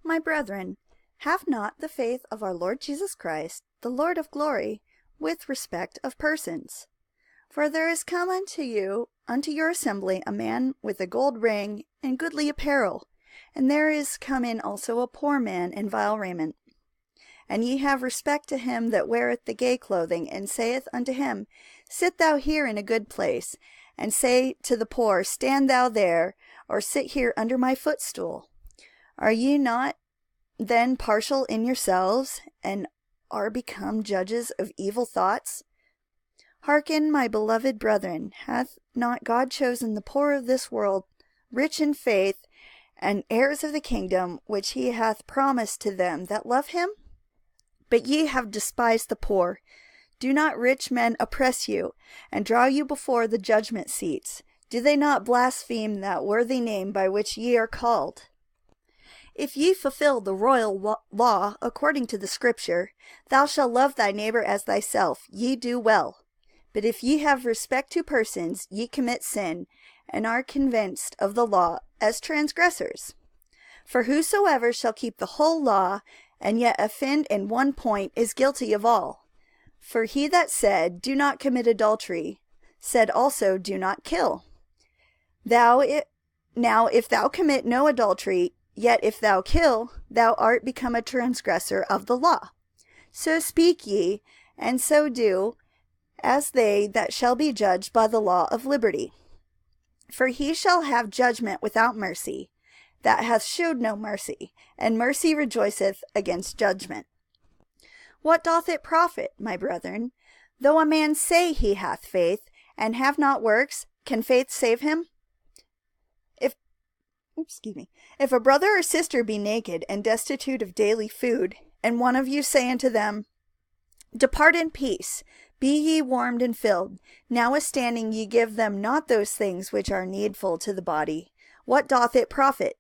My brethren, have not the faith of our Lord Jesus Christ, the Lord of glory, with respect of persons. For there is come unto your assembly, a man with a gold ring and goodly apparel, and there is come in also a poor man in vile raiment. And ye have respect to him that weareth the gay clothing, and saith unto him, Sit thou here in a good place, and say to the poor, Stand thou there, or sit here under my footstool. Are ye not then partial in yourselves, and are become judges of evil thoughts? Hearken, my beloved brethren, hath not God chosen the poor of this world, rich in faith, and heirs of the kingdom which he hath promised to them that love him? But ye have despised the poor. Do not rich men oppress you, and draw you before the judgment seats? Do they not blaspheme that worthy name by which ye are called? If ye fulfill the royal law according to the Scripture, Thou shalt love thy neighbor as thyself, ye do well. But if ye have respect to persons, ye commit sin, and are convinced of the law as transgressors. For whosoever shall keep the whole law, and yet offend in one point, is guilty of all. For he that said, Do not commit adultery, said also, Do not kill. Now if thou commit no adultery, yet if thou kill, thou art become a transgressor of the law. So speak ye, and so do, as they that shall be judged by the law of liberty. For he shall have judgment without mercy, that hath shewed no mercy, and mercy rejoiceth against judgment. What doth it profit, my brethren, though a man say he hath faith, and have not works? Can faith save him? If a brother or sister be naked and destitute of daily food, and one of you say unto them, Depart in peace, be ye warmed and filled, notwithstanding ye give them not those things which are needful to the body, what doth it profit?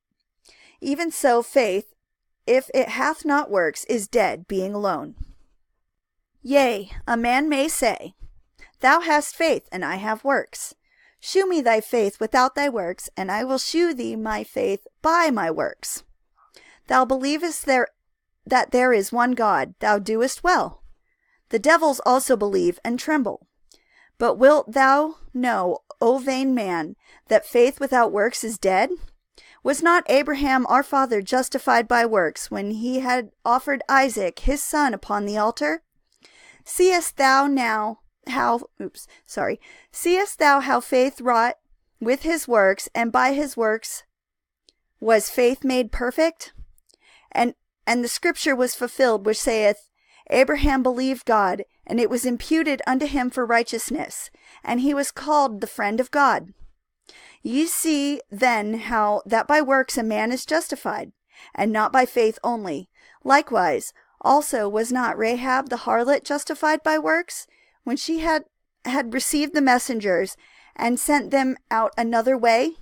Even so faith, if it hath not works, is dead, being alone. Yea, a man may say, Thou hast faith, and I have works. Shew me thy faith without thy works, and I will shew thee my faith by my works. Thou believest that there is one God, thou doest well. The devils also believe and tremble. But wilt thou know, O vain man, that faith without works is dead? Was not Abraham our father justified by works when he had offered Isaac his son upon the altar? Seest thou how faith wrought with his works, and by his works was faith made perfect? And the scripture was fulfilled, which saith, Abraham believed God, and it was imputed unto him for righteousness, and he was called the friend of God. Ye see then how that by works a man is justified, and not by faith only. Likewise, also was not Rahab the harlot justified by works, when she had received the messengers, and sent them out another way?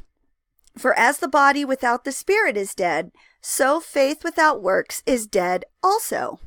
For as the body without the spirit is dead, so faith without works is dead also.